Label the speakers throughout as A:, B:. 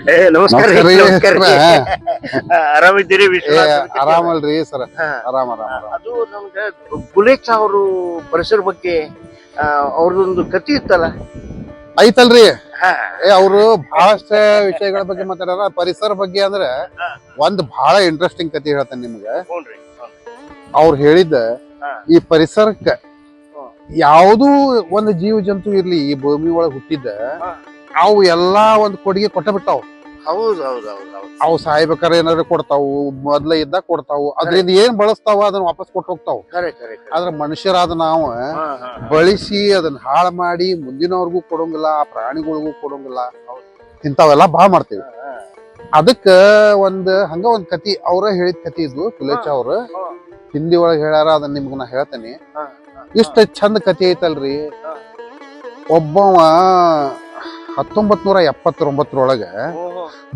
A: ನಮಸ್ಕಾರ
B: ನಮಸ್ಕಾರ ರೀ
A: ನಮಸ್ಕಾರ ಆರಾಮಿದ್ದೀರಿ
B: ಆರಾಮಲ್ರಿ ಸರ್ ಆರಾಮ ಆರಾಮ
A: ಅದು ನಮ್ಗೆ ಬುಲೆಟ್ ಅವರು ಪರಿಸರ ಬಗ್ಗೆ ಅವ್ರದೊಂದು ಕಥೆ ಇತ್ತಲ್ಲ.
B: ಐತಲ್ರಿ ಅವ್ರು ಬಹಳಷ್ಟ ವಿಷಯಗಳ ಬಗ್ಗೆ ಮಾತಾಡ್ಯಾರ. ಪರಿಸರ ಬಗ್ಗೆ ಅಂದ್ರೆ ಒಂದ್ ಬಹಳ ಇಂಟ್ರೆಸ್ಟಿಂಗ್ ಕಥೆ ಹೇಳ್ತಾನೆ ನಿಮ್ಗೆ. ಅವ್ರು ಹೇಳಿದ್ದ ಈ ಪರಿಸರಕ್ಕ ಯಾವ್ದು ಒಂದು ಜೀವ ಜಂತು ಇರ್ಲಿ ಈ ಭೂಮಿ ಒಳಗ್ ಹುಟ್ಟಿದ್ದ ಅವು ಎಲ್ಲಾ ಒಂದ್ ಕೊಡುಗೆ ಕೊಟ್ಟ ಬಿಟ್ಟಾವ್.
A: ಹೌದು ಹೌದು ಹೌದು
B: ಅವು ಸಾಯ್ಬೇಕಾದ್ರೆ ಏನಾದ್ರು ಕೊಡ್ತಾವು, ಮೊದ್ಲ ಇದ್ದಾಗ ಕೊಡ್ತಾವು, ಅದ್ರಿಂದ ಏನ್ ಬಳಸ್ತಾವ ಅದನ್ನ ವಾಪಸ್ ಕೊಟ್ಟು ಹೋಗ್ತಾವ. ಆದ್ರ ಮನುಷ್ಯರಾದ ನಾವು ಬಳಸಿ ಅದನ್ನ ಹಾಳು ಮಾಡಿ ಮುಂದಿನವ್ರಿಗೂ ಕೊಡೋಂಗಿಲ್ಲ, ಆ ಪ್ರಾಣಿಗಳಿಗೂ ಕೊಡೋಂಗಿಲ್ಲ, ಇಂಥವೆಲ್ಲಾ ಬಾಳ್ ಮಾಡ್ತೀವಿ. ಅದಕ್ಕ ಹಂಗ ಒಂದ್ ಕತಿ ಅವ್ರ ಹೇಳಿದ ಕತಿ ಇದ್ವು. ತುಲೇಚ ಅವ್ರು ಹಿಂದಿ ಒಳಗ್ ಹೇಳ್ಯಾರ, ಅದನ್ನ ನಿಮ್ಗ ನಾ ಹೇಳ್ತೇನೆ. ಇಷ್ಟ ಚಂದ ಕತಿ ಐತಲ್ರಿ. ಒಬ್ಬವ 1979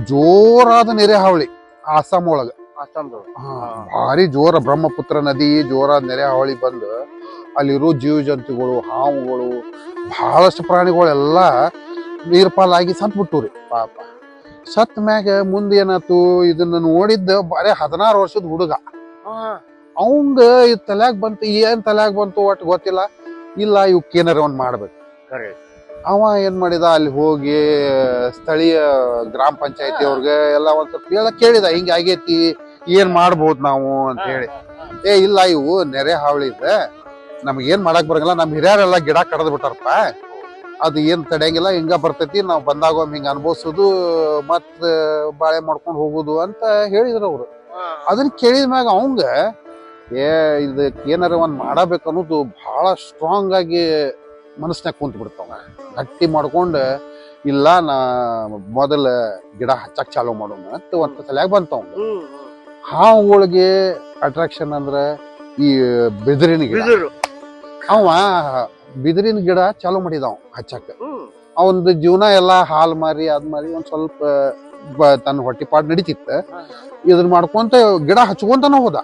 B: ಜೋರಾದ ನೆರೆ ಹಾವಳಿ ಆಸಾಂ ಒಳಗ, ಭಾರಿ ಜೋರ ಬ್ರಹ್ಮಪುತ್ರ ನದಿ ಜೋರಾದ ನೆರೆ ಹಾವಳಿ ಬಂದು ಅಲ್ಲಿರೋ ಜೀವ ಜಂತುಗಳು, ಹಾವುಗಳು, ಬಹಳಷ್ಟು ಪ್ರಾಣಿಗಳೆಲ್ಲ ನೀರ್ಪಾಲಾಗಿ ಸತ್ ಬಿಟ್ಟುರಿ ಪಾಪ. ಸತ್ ಮ್ಯಾಗ ಮುಂದೆ ಏನಾಯ್ತು, ಇದನ್ನ ನೋಡಿದ್ದ ಬರೇ 16 ವರ್ಷದ ಹುಡುಗ. ಅವಂಗ ಇದ್ ತಲ್ಯಾಗ ಬಂತು, ಏನ್ ತಲ್ಯಾಗ ಬಂತು ಒಟ್ಟು ಗೊತ್ತಿಲ್ಲ. ಇಲ್ಲ ಇವಕ್ಕೇನಾರ ಒಂದ್ ಮಾಡ್ಬೇಕು. ಅವ ಏನ್ ಮಾಡಿದ, ಅಲ್ಲಿ ಹೋಗಿ ಸ್ಥಳೀಯ ಗ್ರಾಮ ಪಂಚಾಯತಿ ಅವ್ರಿಗೆ ಎಲ್ಲ ಒಂದ್ ಸ್ವಲ್ಪ ಕೇಳಿದ, ಹಿಂಗ ಆಗೇತಿ, ಏನ್ ಮಾಡ್ಬೋದು ನಾವು ಅಂತ ಹೇಳಿ. ಇಲ್ಲ ಇವು ನೆರೆ ಹಾವಳಿ ಇದೆ, ನಮ್ಗ ಏನ್ ಮಾಡಕ್ ಬರಂಗಿಲ್ಲ, ನಮ್ ಹಿರಿಯರೆಲ್ಲ ಗಿಡ ಕಡದ್ ಬಿಟ್ಟಾರಪ್ಪ, ಅದು ಏನ್ ತಡೆಯಂಗಿಲ್ಲ, ಹಿಂಗ ಬರ್ತೈತಿ, ನಾವ್ ಬಂದಾಗ ಹಿಂಗ ಅನ್ಭವಿಸೋದು ಮತ್ ಬಾಳೆ ಮಾಡ್ಕೊಂಡ್ ಹೋಗುದು ಅಂತ ಹೇಳಿದ್ರು ಅವ್ರು. ಅದನ್ನ ಕೇಳಿದ ಮ್ಯಾಗ ಅವಂಗ ಇದಕ್ ಏನಾರ ಒಂದ್ ಮಾಡಬೇಕು ಅನ್ನೋದು ಬಹಳ ಸ್ಟ್ರಾಂಗ್ ಆಗಿ ಮನಸ್ನಾಗ ಕುಂತ್ ಬಿಡ್ತಾವ. ಗಟ್ಟಿ ಮಾಡ್ಕೊಂಡ್ ಇಲ್ಲ ನಾ ಮೊದಲ ಗಿಡ ಹಚ್ಚಕ್ ಚಾಲೂ ಮಾಡೋಣ ಅಂತ ಒಂದ್ ಸಲಯಾಗ ಬಂತವ್. ಹಾವುಗಳಿಗೆ ಅಟ್ರಾಕ್ಷನ್ ಅಂದ್ರ ಈ ಬಿದಿರಿನ ಗಿಡ. ಅವ ಬಿದಿರಿನ ಗಿಡ ಚಾಲೂ ಮಾಡಿದವ್ ಹಚ್ಚಕ್. ಅವಂದ ಜೀವನ ಎಲ್ಲಾ ಹಾಲ್ ಮಾರಿ ಅದ್ ಮಾರಿ ಒಂದ್ ಸ್ವಲ್ಪ ತನ್ನ ಹೊಟ್ಟಿಪಾಡ್ ನಡೀತಿತ್ತ. ಇದನ್ ಮಾಡ್ಕೊಂತ ಗಿಡ ಹಚ್ಕೊಂತಾನ ಹೋದ.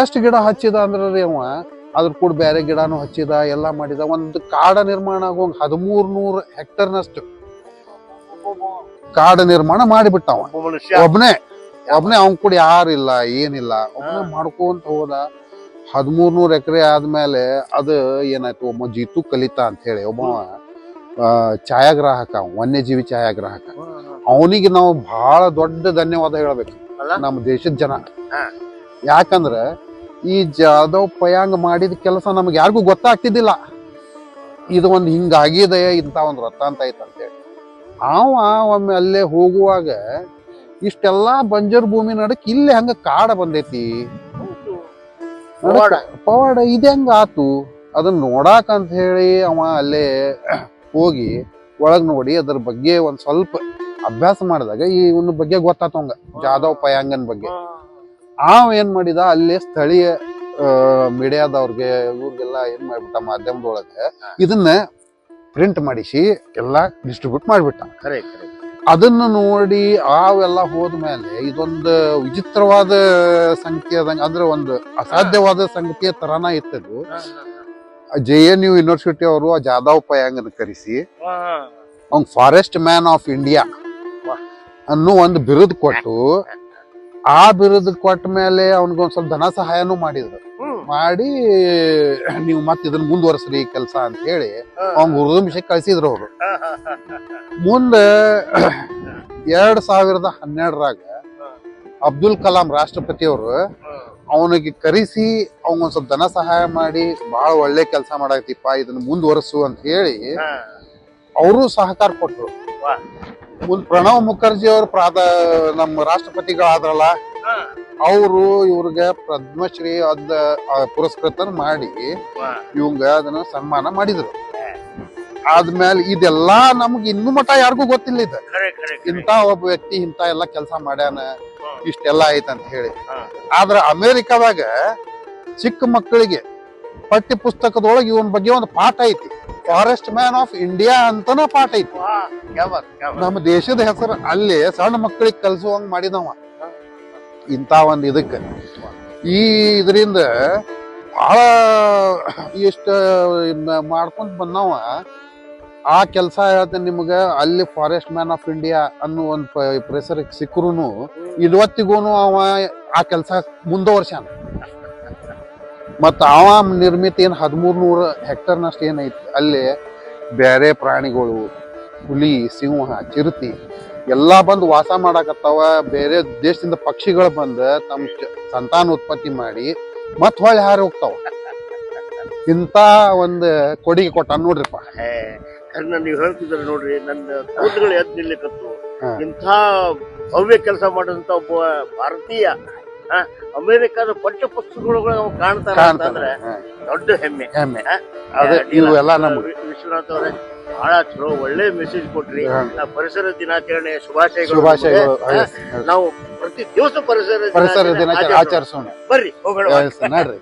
B: ಎಷ್ಟ್ ಗಿಡ ಹಚ್ಚಿದ ಅಂದ್ರಿ ಅವ, ಅದ್ರ ಕೂಡ ಬೇರೆ ಗಿಡನು ಹಚ್ಚಿದ, ಎಲ್ಲಾ ಮಾಡಿದ. ಒಂದು ಕಾಡ ನಿರ್ಮಾಣ ಆಗೋಂಗ್ 1300 ಹೆಕ್ಟರ್ನಷ್ಟು ಕಾಡ ನಿರ್ಮಾಣ ಮಾಡಿಬಿಟ್ಟವ. ಒಬ್ನೇ ಅವನ್ ಕೂಡ ಯಾರಿಲ್ಲ ಏನಿಲ್ಲ, ಒಬ್ಬನೇ ಮಾಡ್ಕೊಂತ ಹೋದ. 1300 ಎಕರೆ ಆದ್ಮೇಲೆ ಅದು ಏನಾಯ್ತು, ಒಬ್ಬ ಜೀತು ಕಲಿತಾ ಅಂತ ಹೇಳಿ ಒಬ್ಬ ಛಾಯಾಗ್ರಾಹಕ, ವನ್ಯಜೀವಿ ಛಾಯಾಗ್ರಾಹಕ. ಅವನಿಗೆ ನಾವು ಬಹಳ ದೊಡ್ಡ ಧನ್ಯವಾದ ಹೇಳ್ಬೇಕು ನಮ್ಮ ದೇಶದ ಜನ. ಯಾಕಂದ್ರ ಈ ಜಾಧವ್ ಪಯಾಂಗ್ ಮಾಡಿದ ಕೆಲಸ ನಮ್ಗೆ ಯಾರಿಗೂ ಗೊತ್ತಾಗ್ತಿದ್ದಿಲ್ಲ. ಇದು ಒಂದ್ ಹಿಂಗಾಗಿದೆ, ಇಂತ ಒಂದ್ ರಥ ಅಂತ ಐತಂತೇಳಿ. ಒಮ್ಮೆ ಅಲ್ಲೇ ಹೋಗುವಾಗ ಇಷ್ಟೆಲ್ಲಾ ಬಂಜರ್ ಭೂಮಿ ನಡಕ್ ಇಲ್ಲಿ ಹಂಗ ಕಾಡ ಬಂದೈತಿ, ಪವಾಡ ಇದೆ ಹೆಂಗ ಆತು, ಅದನ್ನ ನೋಡಾಕ ಅಂತ ಹೇಳಿ ಅವ ಅಲ್ಲೇ ಹೋಗಿ ಒಳಗ್ ನೋಡಿ ಅದ್ರ ಬಗ್ಗೆ ಒಂದ್ ಸ್ವಲ್ಪ ಅಭ್ಯಾಸ ಮಾಡಿದಾಗ ಇವನ ಬಗ್ಗೆ ಗೊತ್ತಾತವಂಗ, ಜಾಧವ್ ಪಯಾಂಗನ್ ಬಗ್ಗೆ. ಏನ್ ಮಾಡಿದ, ಅಲ್ಲೇ ಸ್ಥಳೀಯ ಮೀಡಿಯಾದವ್ರಿಗೆ ಇವ್ರಿಗೆಲ್ಲ ಏನ್ ಮಾಡ್ಬಿಟ್ಟ, ಮಾಧ್ಯಮದೊಳಗೆ ಇದನ್ನ ಪ್ರಿಂಟ್ ಮಾಡಿಸಿ ಎಲ್ಲಾ ಡಿಸ್ಟ್ರಿಬ್ಯೂಟ್ ಮಾಡ್ಬಿಟ್ಟ. ಅದನ್ನ ನೋಡಿ ಅವೆಲ್ಲ ಹೋದ್ಮೇಲೆ ಇದೊಂದು ವಿಚಿತ್ರವಾದ ಸಂಗತಿ ಆದಂಗ, ಅಂದ್ರೆ ಒಂದು ಅಸಾಧ್ಯವಾದ ಸಂಗತಿಯ ತರಾನ ಇತ್ತದು. JNU ಯೂನಿವರ್ಸಿಟಿ ಅವರು ಆ ಜಾಧವ್ ಪಯಾಂಗನ ಕರೆಸಿ ಅವ್ನ್ ಫಾರೆಸ್ಟ್ ಮ್ಯಾನ್ ಆಫ್ ಇಂಡಿಯಾ ಅನ್ನೋ ಒಂದು ಬಿರುದು ಕೊಟ್ಟು, ಆ ಬಿರುದು ಕೊಟ್ಟ ಮೇಲೆ ಅವನಿಗೊಂದ್ ಸ್ವಲ್ಪ ಧನ ಸಹಾಯನೂ ಮಾಡಿದ್ರು. ಮಾಡಿ ನೀವು ಮತ್ ಇದನ್ನ ಮುಂದುವರ್ಸ್ರಿ ಕೆಲಸ ಅಂತ ಹೇಳಿ ಅವ್ನ್ ಹುರಿದುಂಬಿಸಿ ಕಳ್ಸಿದ್ರು ಅವ್ರು. ಮುಂದ 2012 ಅಬ್ದುಲ್ ಕಲಾಂ ರಾಷ್ಟ್ರಪತಿ ಅವರು ಅವನಿಗೆ ಕರೆಸಿ ಅವನೊಂದ್ ಸ್ವಲ್ಪ ಧನ ಸಹಾಯ ಮಾಡಿ, ಬಹಳ ಒಳ್ಳೆ ಕೆಲಸ ಮಾಡಾಕತಿಪ್ಪ, ಇದನ್ನ ಮುಂದುವರ್ಸು ಅಂತ ಹೇಳಿ ಅವರು ಸಹಕಾರ ಕೊಟ್ರು. ಮುಂದ್ ಪ್ರಣವ್ ಮುಖರ್ಜಿ ಅವರು ನಮ್ಮ ರಾಷ್ಟ್ರಪತಿಗಳಾದ್ರಲ್ಲ, ಅವರು ಇವ್ರಿಗೆ ಪದ್ಮಶ್ರೀ ಪುರಸ್ಕೃತ ಮಾಡಿ ಇವಂಗ ಅದನ್ನ ಸನ್ಮಾನ ಮಾಡಿದ್ರು. ಆದ್ಮೇಲೆ ಇದೆಲ್ಲಾ ನಮ್ಗೆ ಇನ್ನು ಮಠ ಯಾರಿಗೂ ಗೊತ್ತಿಲ್ಲ ಇದು, ಇಂತ ಒಬ್ಬ ವ್ಯಕ್ತಿ ಇಂತ ಎಲ್ಲಾ ಕೆಲಸ ಮಾಡ್ಯಾನ, ಇಷ್ಟೆಲ್ಲಾ ಐತಂತ ಹೇಳಿ. ಆದ್ರ ಅಮೆರಿಕದಾಗ ಚಿಕ್ಕ ಮಕ್ಕಳಿಗೆ ಪಠ್ಯ ಪುಸ್ತಕದೊಳಗೆ ಇವನ್ ಬಗ್ಗೆ ಒಂದು ಪಾಠ ಐತಿ, ಫಾರೆಸ್ಟ್ ಮ್ಯಾನ್ ಆಫ್ ಇಂಡಿಯಾ ಅಂತನ ಪಾಠ ಐತಿ. ನಮ್ಮ ದೇಶದ ಹೆಸರು ಅಲ್ಲಿ ಸಣ್ಣ ಮಕ್ಕಳಿಗೆ ಕಲ್ಸುವಂಗ ಮಾಡಿದವ ಇಂತ ಒಂದ್ ಇದಕ್ಕ. ಇದರಿಂದ ಬಹಳ ಇಷ್ಟ ಮಾಡ್ಕೊಂತ ಬಂದವ. ಆ ಕೆಲಸ ಹೇಳ್ತೇನೆ ನಿಮ್ಗ ಅಲ್ಲಿ ಫಾರೆಸ್ಟ್ ಮ್ಯಾನ್ ಆಫ್ ಇಂಡಿಯಾ ಅನ್ನೋ ಒಂದು ಪ್ರೆಸರ್ ಸಿಕ್ಕರುನು ಇವತ್ತಿಗೂನು ಅವ ಆ ಕೆಲಸ ಮುಂದುವರ್ಸ್ಯಾನ. ಮತ್ತ ಅವ ನಿರ್ಮಿತ ಏನ್ 1300 ಹೆಕ್ಟರ್ನಷ್ಟು ಏನೈತಿ ಅಲ್ಲಿ ಬೇರೆ ಪ್ರಾಣಿಗಳು, ಹುಲಿ, ಸಿಂಹ, ಚಿರತೆ ಎಲ್ಲಾ ಬಂದು ವಾಸ ಮಾಡಾಕತ್ತಾವ. ಬೇರೆ ದೇಶದಿಂದ ಪಕ್ಷಿಗಳು ಬಂದ ತಮ್ಮ ಸಂತಾನೋತ್ಪತ್ತಿ ಮಾಡಿ ಮತ್ ಹೊಳ್ಳಿ ಹಾರಿ ಹೋಗ್ತಾವ. ಇಂತ ಒಂದ್ ಕೊಡುಗೆ ಕೊಟ್ಟ ನೋಡ್ರಿಪ್ಪ.
A: ಕರ್ನ ನೀವ್ ಹೇಳ್ತಿದ್ರ ನೋಡ್ರಿ, ನನ್ನ ಕೂದಲುಗಳು ಎದ್ದು ನಿಲ್ಲಕತ್ತು. ಇಂಥ ಭವ್ಯ ಕೆಲಸ ಮಾಡಿದಂತ ಒಬ್ಬ ಭಾರತೀಯ ಅಮೆರಿಕದ ಪಠ್ಯ ಪುಸ್ತಕಗಳು ಕಾಣ್ತಾರ ಅಂತಂದ್ರೆ ದೊಡ್ಡ ಹೆಮ್ಮೆ.
B: ಇವೆಲ್ಲ ನಮ್ಗೆ
A: ವಿಶ್ವನಾಥ್ ಅವರೇ ಬಹಳ ಚಲೋ ಒಳ್ಳೆ ಮೆಸೇಜ್ ಕೊಟ್ರಿ. ಪರಿಸರ ದಿನಾಚರಣೆ ಶುಭಾಶಯಗಳು. ನಾವು ಪ್ರತಿ ದಿವಸ ಪರಿಸರ
B: ದಿನಾಚರಣೆ ಆಚರಿಸೋಣ.
A: ಬರ್ರಿ ಹೋಗೋಣ.
B: ನೋಡ್ರಿ